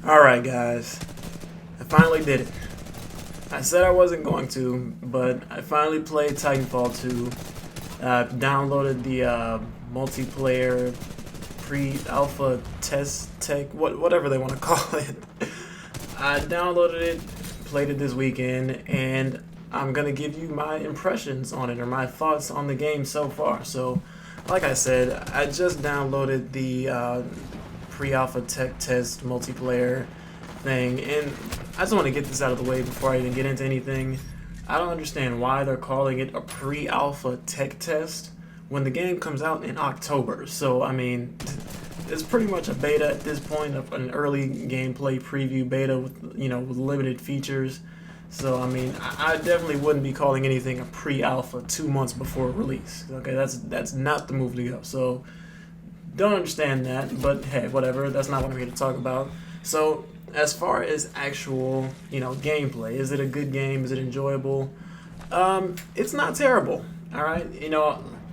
Alright guys, I finally did it. I said I wasn't going to, but I finally played Titanfall 2. Downloaded the multiplayer pre-alpha tech, whatever they want to call it. I downloaded it, played it this weekend, and I'm going to give you my impressions on it, or my thoughts on the game so far. So, like I said, I just downloaded the pre-alpha tech test multiplayer thing, and I just want to get this out of the way before I even get into anything. I don't understand why they're calling it a pre-alpha tech test when the game comes out in October. So I mean, it's pretty much a beta at this point, of an early gameplay preview beta with with limited features. So I mean, I definitely wouldn't be calling anything a pre-alpha 2 months before release. Okay, that's not the move to go. So don't understand that, but hey, whatever. That's not what I'm here to talk about. So as far as actual, gameplay, is it a good game? Is it enjoyable? It's not terrible. All right,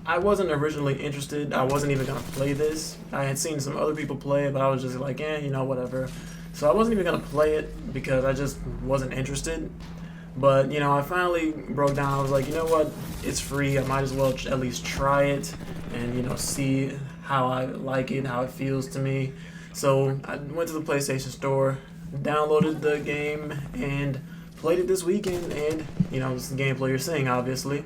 I wasn't originally interested. I wasn't even gonna play this. I had seen some other people play it, but I was just like, whatever. So I wasn't even gonna play it because I just wasn't interested. But I finally broke down. I was like, you know what? It's free. I might as well at least try it and see how I like it, how it feels to me. So I went to the PlayStation Store, downloaded the game, and played it this weekend. And it's the gameplay you're seeing, obviously.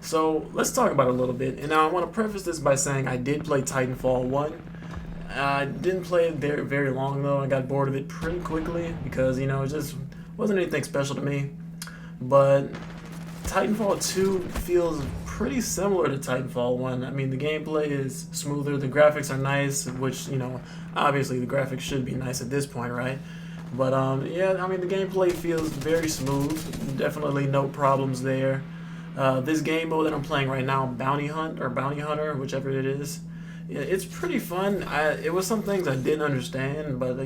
So let's talk about it a little bit. And now I want to preface this by saying I did play Titanfall 1. I didn't play it very, very long though. I got bored of it pretty quickly because it just wasn't anything special to me. But Titanfall 2 feels pretty similar to Titanfall 1. I mean, the gameplay is smoother, the graphics are nice, which, obviously the graphics should be nice at this point, right? But, yeah, I mean, the gameplay feels very smooth. Definitely no problems there. This game mode that I'm playing right now, Bounty Hunt, or Bounty Hunter, whichever it is, it's pretty fun. It was some things I didn't understand, but,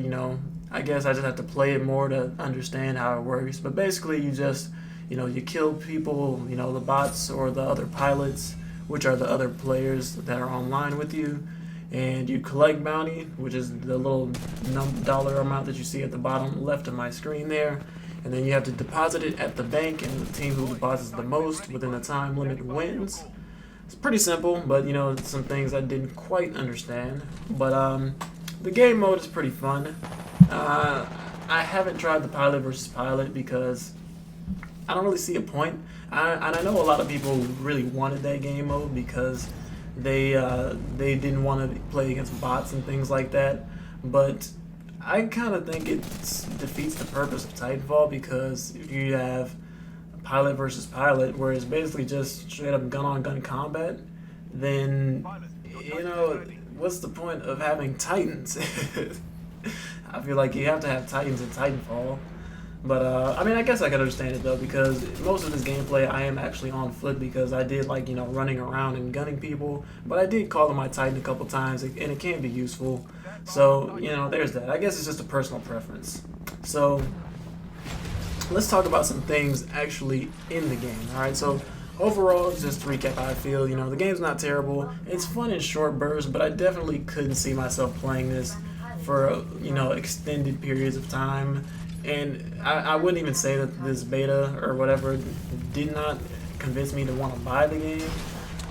I guess I just have to play it more to understand how it works. But basically, you just you kill people, the bots or the other pilots, which are the other players that are online with you, and you collect bounty, which is the little dollar amount that you see at the bottom left of my screen there, and then you have to deposit it at the bank, and the team who deposits the most within the time limit wins. It's pretty simple, but some things I didn't quite understand. But the game mode is pretty fun. I haven't tried the pilot versus pilot because I don't really see a point. And I know a lot of people really wanted that game mode because they didn't want to play against bots and things like that. But I kind of think it defeats the purpose of Titanfall, because if you have pilot versus pilot, where it's basically just straight up gun-on-gun combat, then what's the point of having Titans? I feel like you have to have Titans in Titanfall. But, I mean, I guess I can understand it, though, because most of this gameplay I am actually on foot, because I did like, running around and gunning people. But I did call on my Titan a couple times, and it can be useful. So, there's that. I guess it's just a personal preference. So, let's talk about some things actually in the game, alright? So, overall, just to recap how I feel, the game's not terrible. It's fun in short bursts, but I definitely couldn't see myself playing this for, extended periods of time. And I wouldn't even say that this beta or whatever did not convince me to want to buy the game.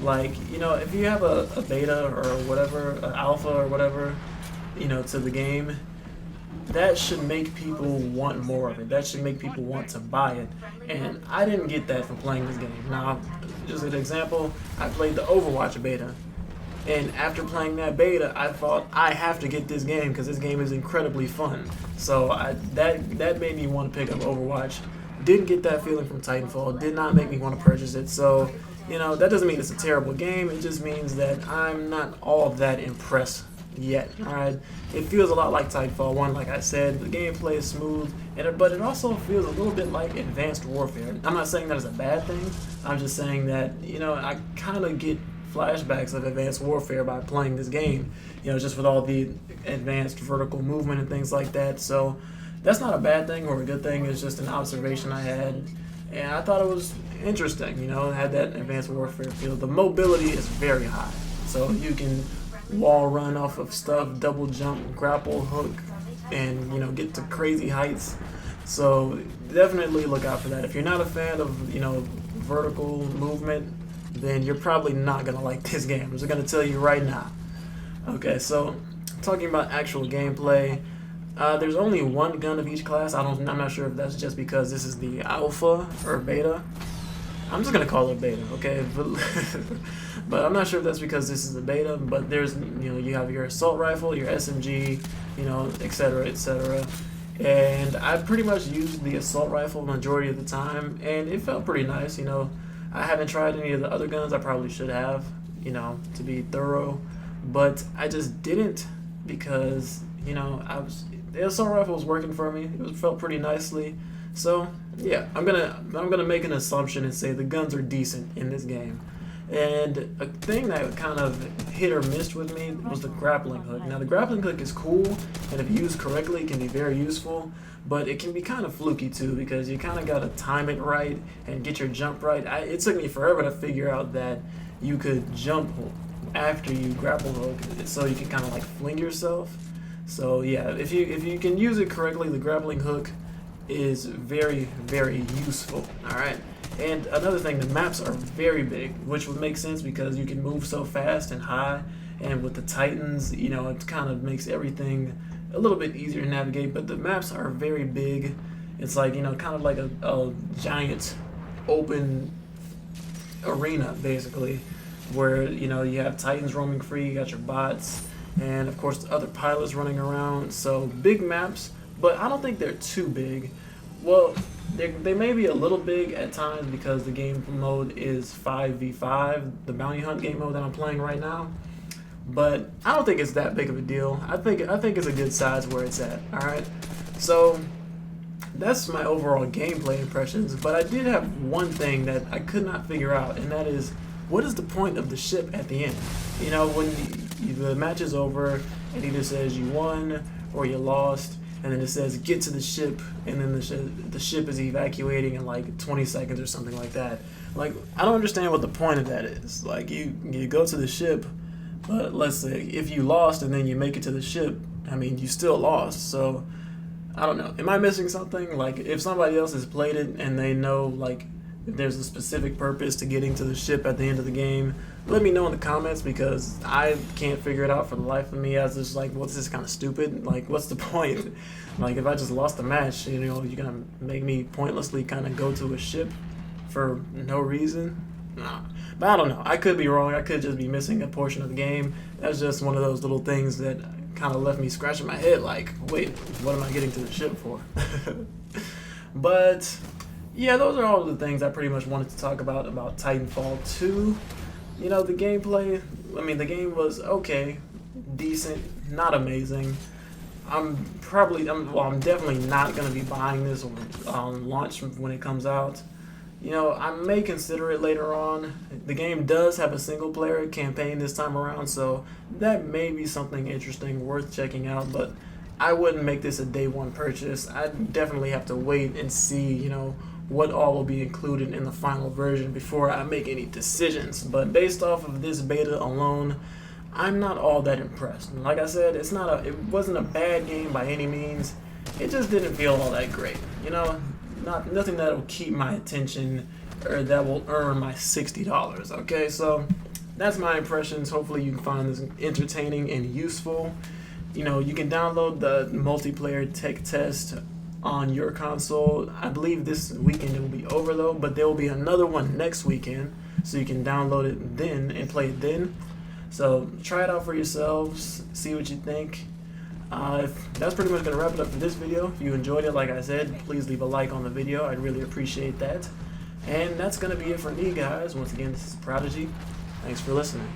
Like, if you have a beta or whatever, an alpha or whatever, to the game, that should make people want more of it. That should make people want to buy it. And I didn't get that from playing this game. Now, just an example, I played the Overwatch beta. And after playing that beta, I thought, I have to get this game because this game is incredibly fun. So that made me want to pick up Overwatch. Didn't get that feeling from Titanfall. Did not make me want to purchase it. So, that doesn't mean it's a terrible game. It just means that I'm not all that impressed yet. Alright, it feels a lot like Titanfall 1, like I said. The gameplay is smooth, but it also feels a little bit like Advanced Warfare. I'm not saying that is a bad thing. I'm just saying that, I kind of get flashbacks of Advanced Warfare by playing this game, just with all the advanced vertical movement and things like that. So that's not a bad thing or a good thing. It's just an observation I had, and I thought it was interesting. It had that Advanced Warfare feel. The mobility is very high, so you can wall run off of stuff, double jump, grapple, hook, and get to crazy heights. So definitely look out for that. If you're not a fan of vertical movement, then you're probably not gonna like this game. I'm just gonna tell you right now. Okay, so talking about actual gameplay, there's only one gun of each class. I'm not sure if that's just because this is the alpha or beta. I'm just gonna call it beta, okay? But I'm not sure if that's because this is the beta. But there's you have your assault rifle, your SMG, etc., etc. And I pretty much used the assault rifle majority of the time, and it felt pretty nice. I haven't tried any of the other guns. I probably should have, to be thorough, but I just didn't because the assault rifle was working for me. It felt pretty nicely. So yeah, I'm gonna make an assumption and say the guns are decent in this game. And a thing that kind of hit or missed with me was the grappling hook. Now the grappling hook is cool, and if used correctly, it can be very useful. But it can be kind of fluky too, because you kind of gotta time it right and get your jump right. It took me forever to figure out that you could jump after you grapple hook, so you can kind of like fling yourself. So yeah, if you can use it correctly, the grappling hook is very, very useful. All right. And another thing, the maps are very big, which would make sense because you can move so fast and high. And with the Titans, it kind of makes everything a little bit easier to navigate. But the maps are very big. It's like, kind of like a giant open arena, basically, where, you have Titans roaming free, you got your bots, and of course the other pilots running around. So big maps, but I don't think they're too big. Well, they may be a little big at times because the game mode is 5v5, the bounty hunt game mode that I'm playing right now. But I don't think it's that big of a deal. I think it's a good size where it's at. All right, so that's my overall gameplay impressions. But I did have one thing that I could not figure out, and that is, what is the point of the ship at the end? When the match is over, it either says you won or you lost. And then it says get to the ship, and then the ship is evacuating in like 20 seconds or something like that. Like, I don't understand what the point of that is. Like, you go to the ship, but let's say if you lost and then you make it to the ship, I mean, you still lost. So I don't know. Am I missing something? Like, if somebody else has played it and they know like if there's a specific purpose to getting to the ship at the end of the game, let me know in the comments, because I can't figure it out for the life of me. I was just like, what's this kind of stupid? Like, what's the point? Like, if I just lost the match, you're gonna make me pointlessly kind of go to a ship for no reason? Nah. But I don't know. I could be wrong. I could just be missing a portion of the game. That's just one of those little things that kind of left me scratching my head like, wait, what am I getting to the ship for? But yeah, those are all the things I pretty much wanted to talk about Titanfall 2. The gameplay, I mean, the game was okay, decent, not amazing. I'm definitely not going to be buying this on launch when it comes out. I may consider it later on. The game does have a single player campaign this time around, so that may be something interesting worth checking out, but I wouldn't make this a day one purchase. I'd definitely have to wait and see, what all will be included in the final version before I make any decisions. But based off of this beta alone, I'm not all that impressed. And like I said, it wasn't a bad game by any means. It just didn't feel all that great. Nothing that will keep my attention or that will earn my $60. Okay, so that's my impressions. Hopefully you can find this entertaining and useful. You can download the multiplayer tech test on your console. I believe this weekend it will be over though, but there will be another one next weekend, so you can download it then and play it then. So try it out for yourselves, see what you think. That's pretty much going to wrap it up for this video. If you enjoyed it, like I said, please leave a like on the video. I'd really appreciate that. And that's going to be it for me, guys. Once again, this is Prodigy. Thanks for listening.